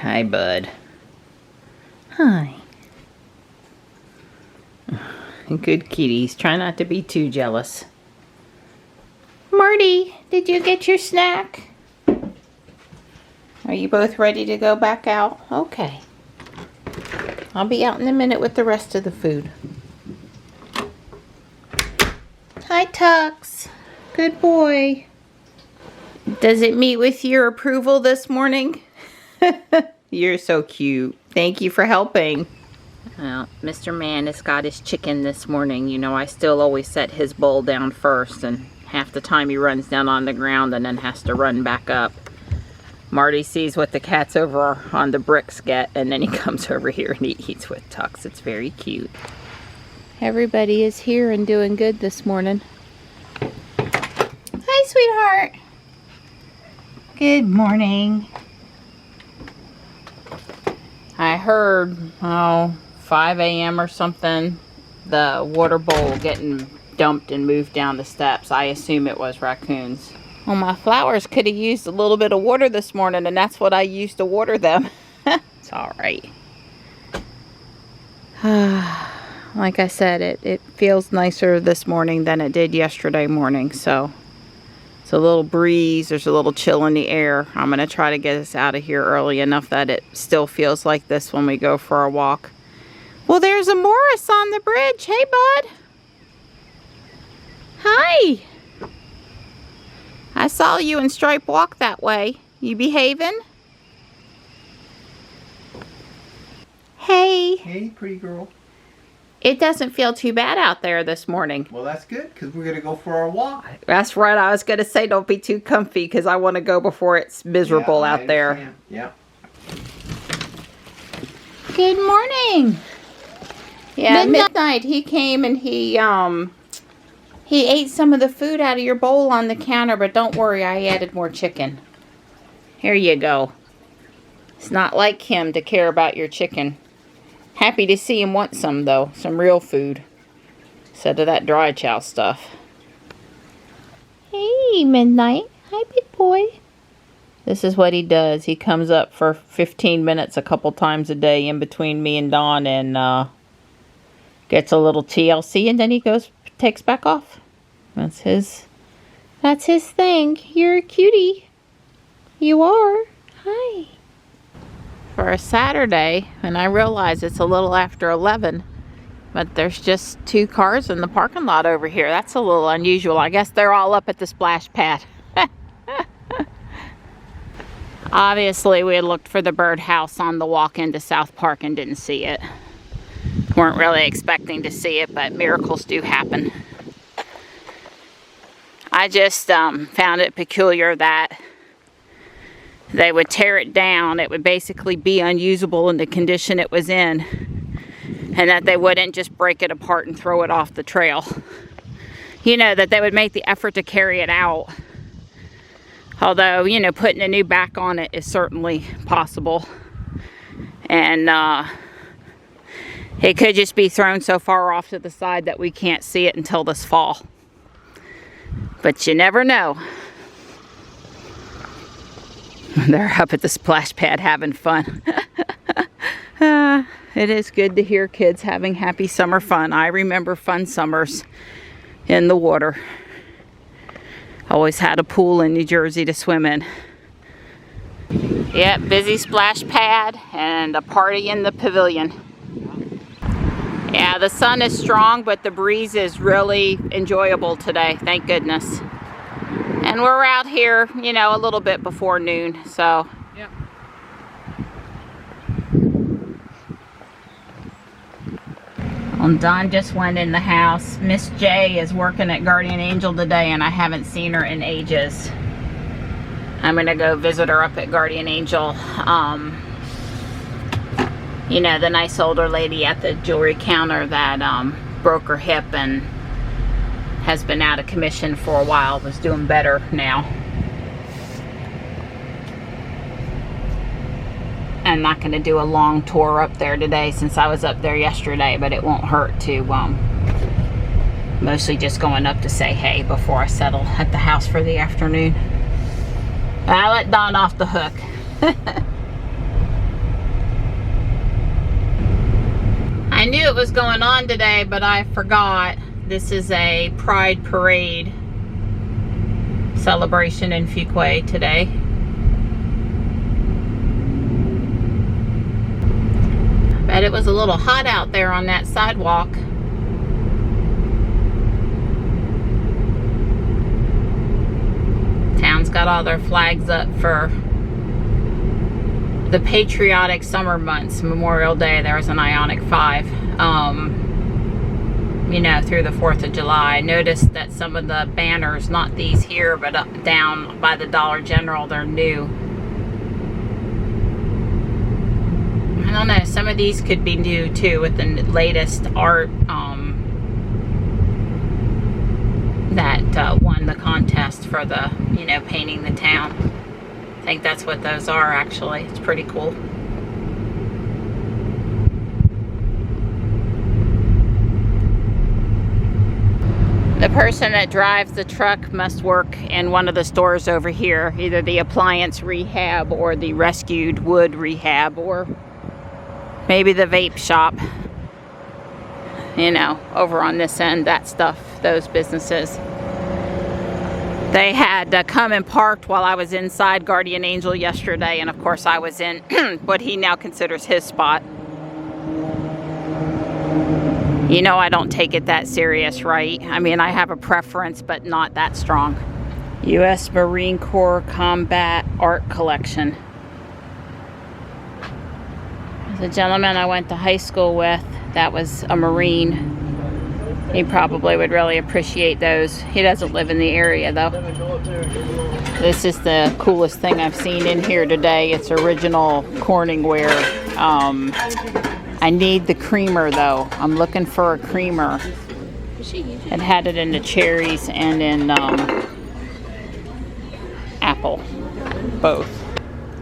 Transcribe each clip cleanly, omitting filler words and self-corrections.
Hi, bud. Hi. Good kitties. Try not to be too jealous. Marty, did you get your snack? Are you both ready to go back out? Okay. I'll be out in a minute with the rest of the food. Hi, Tux. Good boy. Does it meet with your approval this morning? You're so cute. Thank you for helping. Well, Mr. Man has got his chicken this morning. You know, I still always set his bowl down first, and half the time he runs down on the ground and then has to run back up. Marty sees what the cats over on the bricks get, and then he comes over here and he eats with Tux. It's very cute. Everybody is here and doing good this morning. Hi, sweetheart. Good morning. I heard, 5 a.m. or something, the water bowl getting dumped and moved down the steps. I assume it was raccoons. Well, my flowers could have used a little bit of water this morning, and that's what I used to water them. It's all right. Like I said, it feels nicer this morning than it did yesterday morning, so it's a little breeze. There's a little chill in the air. I'm going to try to get us out of here early enough that it still feels like this when we go for our walk. Well, there's a Morris on the bridge. Hey, bud. Hi. I saw you and Stripe walk that way. You behaving? Hey. Hey, pretty girl. It doesn't feel too bad out there this morning. Well, that's good, because we're going to go for our walk. That's right. I was going to say don't be too comfy, because I want to go before it's miserable out there. Yeah. Good morning. Yeah, midnight he came and he ate some of the food out of your bowl on the counter, but don't worry, I added more chicken. Here you go. It's not like him to care about your chicken. Happy to see him want some, though. Some real food. Instead of that dry chow stuff. Hey, Midnight. Hi, big boy. This is what he does. He comes up for 15 minutes a couple times a day in between me and Dawn and gets a little TLC, and then he takes back off. That's his thing. You're a cutie. You are. Hi. For a Saturday, and I realize it's a little after 11, but there's just 2 cars in the parking lot over here. That's a little unusual. I guess they're all up at the splash pad. Obviously, we had looked for the birdhouse on the walk into South Park and didn't see it. Weren't really expecting to see it, but miracles do happen. I just found it peculiar that they would tear it down. It would basically be unusable in the condition it was in, and that they wouldn't just break it apart and throw it off the trail. You know, that they would make the effort to carry it out. Although, you know, putting a new back on it is certainly possible. And it could just be thrown so far off to the side that we can't see it until this fall. But you never know. They're up at the splash pad having fun. It is good to hear kids having happy summer fun. I remember fun summers in the water. Always had a pool in New Jersey to swim in. Yep, busy splash pad and a party in the pavilion. Yeah, the sun is strong, but the breeze is really enjoyable today, thank goodness. And we're out here, you know, a little bit before noon, so. Yep. Well, Dawn just went in the house. Miss J is working at Guardian Angel today, and I haven't seen her in ages. I'm gonna go visit her up at Guardian Angel. You know, the nice older lady at the jewelry counter that broke her hip and has been out of commission for a while, was doing better now. I'm not going to do a long tour up there today since I was up there yesterday, but it won't hurt to mostly just going up to say hey before I settle at the house for the afternoon. I let Dawn off the hook. knew it was going on today, but I forgot. This is a Pride Parade celebration in Fuquay today. Bet it was a little hot out there on that sidewalk. Town's got all their flags up for the patriotic summer months. Memorial Day, there was an Ionic 5. You know, through the 4th of July. I noticed that some of the banners, not these here, but up down by the Dollar General, they're new. I don't know, some of these could be new too with the latest art that won the contest for the, you know, painting the town. I think that's what those are actually. It's pretty cool. The person that drives the truck must work in one of the stores over here, either the appliance rehab or the rescued wood rehab, or maybe the vape shop. You know, over on this end, that stuff, those businesses. They had come and parked while I was inside Guardian Angel yesterday, and of course I was in what he now considers his spot. You know I don't take it that serious, right? I mean, I have a preference, but not that strong. U.S. Marine Corps Combat Art Collection. There's a gentleman I went to high school with that was a Marine. He probably would really appreciate those. He doesn't live in the area, though. This is the coolest thing I've seen in here today. It's original Corningware. I need the creamer though. I'm looking for a creamer. It had it in the cherries and in apple, both.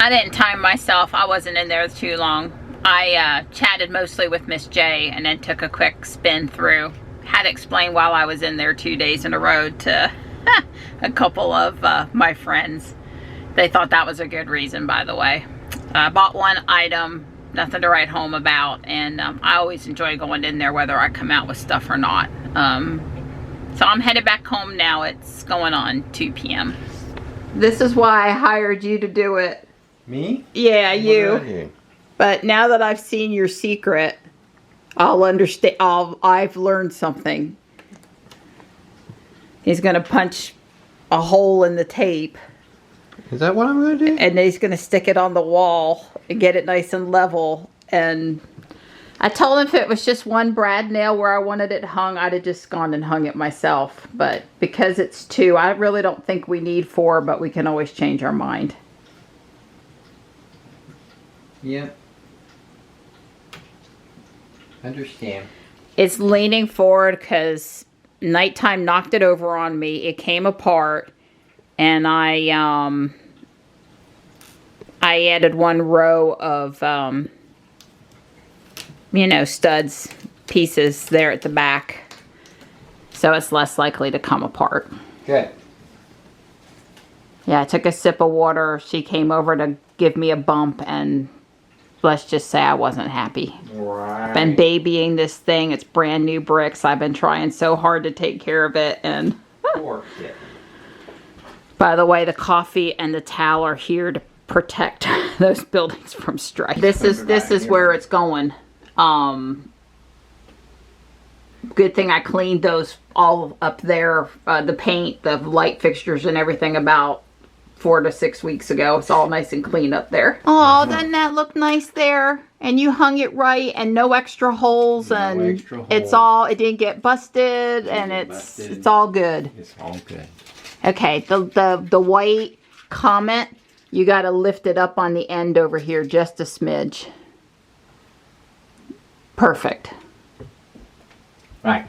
I didn't time myself. I wasn't in there too long. I chatted mostly with Miss J and then took a quick spin through. Had to explain while I was in there 2 days in a row to a couple of my friends. They thought that was a good reason, by the way. I bought one item. Nothing to write home about, and I always enjoy going in there whether I come out with stuff or not. So I'm headed back home now. It's going on 2 p.m. This is why I hired you to do it. Me? Yeah, you. But now that I've seen your secret, I'll understand. I've learned something. He's gonna punch a hole in the tape. Is that what I'm going to do? And he's going to stick it on the wall and get it nice and level. And I told him if it was just one brad nail where I wanted it hung, I'd have just gone and hung it myself. But because it's 2, I really don't think we need 4, but we can always change our mind. Yep. Understand. It's leaning forward because nighttime knocked it over on me. It came apart. And I added 1 row of, you know, studs, pieces there at the back. So it's less likely to come apart. Good. Yeah, I took a sip of water. She came over to give me a bump, and let's just say I wasn't happy. Right. I've been babying this thing. It's brand new bricks. I've been trying so hard to take care of it, and... Poor kid. By the way, the coffee and the towel are here to protect those buildings from strike. This is where it's going. Good thing I cleaned those all up there, the paint, the light fixtures and everything about 4 to 6 weeks ago. It's all nice and clean up there. Oh, doesn't that look nice there? And you hung it right and no extra holes, and it's all, it didn't get busted, and it's all good. It's all good. Okay, the white comment, you got to lift it up on the end over here just a smidge. Perfect. Right.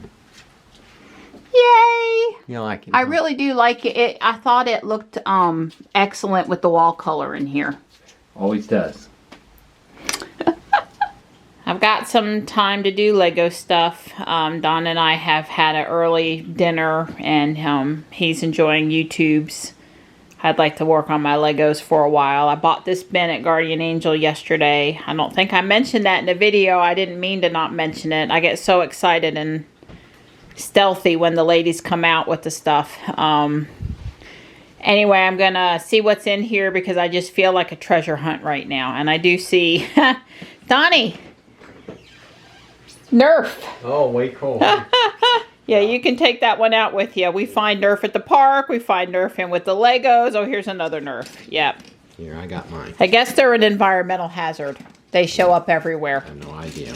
Yay! You like it? I really do like it. I thought it looked excellent with the wall color in here. Always does. I've got some time to do Lego stuff. Don and I have had an early dinner, and he's enjoying YouTube's I'd like to work on my Legos for a while. I bought this bin at Guardian Angel yesterday. I don't think I mentioned that in the video. I didn't mean to not mention it. I get so excited and stealthy when the ladies come out with the stuff. Anyway, I'm going to see what's in here because I just feel like a treasure hunt right now. And I do see... Donnie! Nerf! Oh, way cool. Yeah, you can take that one out with you. We find Nerf at the park. We find Nerf in with the Legos. Oh, here's another Nerf. Yep. Here, I got mine. I guess they're an environmental hazard. They show up everywhere. I have no idea.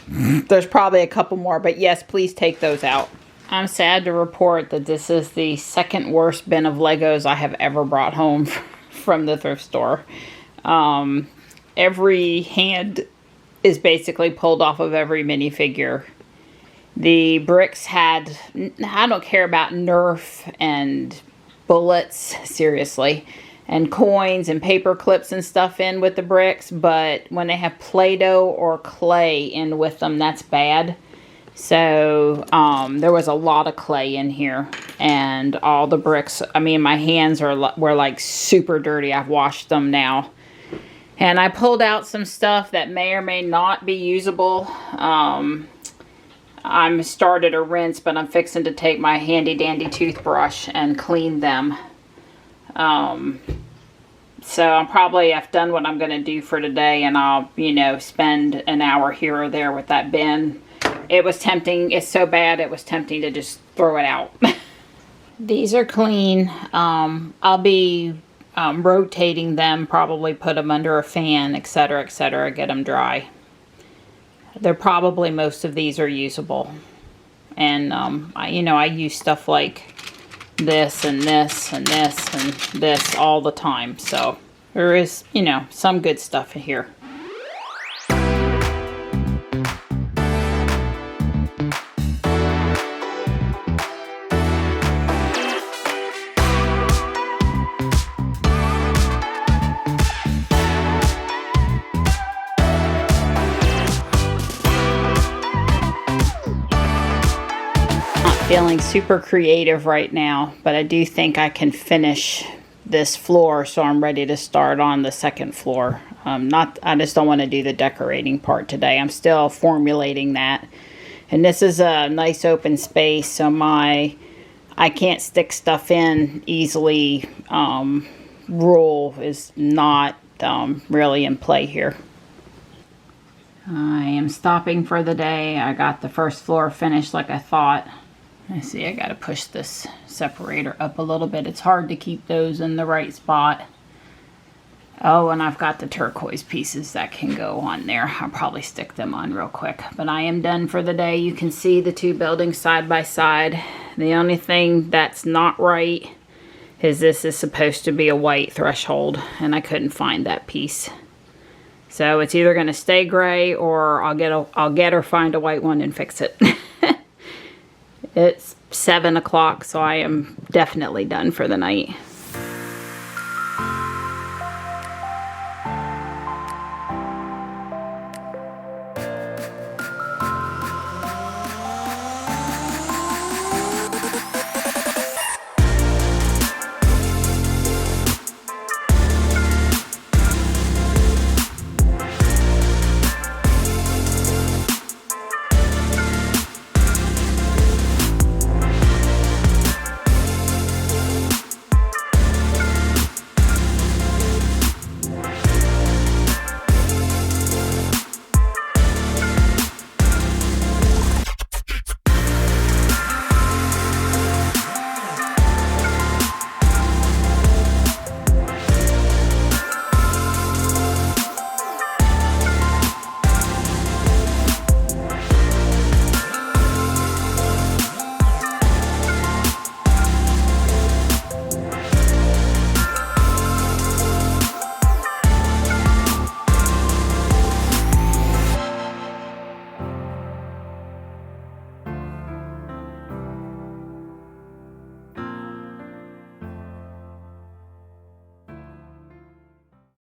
There's probably a couple more, but yes, please take those out. I'm sad to report that this is the second worst bin of Legos I have ever brought home from the thrift store. Every hand is basically pulled off of every minifigure. The bricks had, I don't care about Nerf and bullets, seriously, and coins and paper clips and stuff in with the bricks, but when they have Play-Doh or clay in with them, that's bad. So there was a lot of clay in here, and all the bricks, I mean, my hands were like super dirty. I've washed them now. And I pulled out some stuff that may or may not be usable. I'm started a rinse, but I'm fixing to take my handy dandy toothbrush and clean them. So I've done what I'm going to do for today, and I'll, you know, spend an hour here or there with that bin. It was tempting. It's so bad it was tempting to just throw it out. These are clean. I'll be rotating them, probably put them under a fan, etc., etc., get them dry. They're probably, most of these are usable. And, I use stuff like this and this and this and this all the time. So there is, some good stuff in here. Feeling super creative right now, but I do think I can finish this floor, so I'm ready to start on the second floor. I just don't want to do the decorating part today. I'm still formulating that. And this is a nice open space, so I can't stick stuff in easily. Rule is not really in play here. I am stopping for the day. I got the first floor finished like I thought. Let's see, I gotta push this separator up a little bit. It's hard to keep those in the right spot. Oh, and I've got the turquoise pieces that can go on there. I'll probably stick them on real quick. But I am done for the day. You can see the two buildings side by side. The only thing that's not right is this is supposed to be a white threshold, and I couldn't find that piece. So it's either gonna stay gray, or I'll get or find a white one and fix it. It's 7 o'clock, so I am definitely done for the night.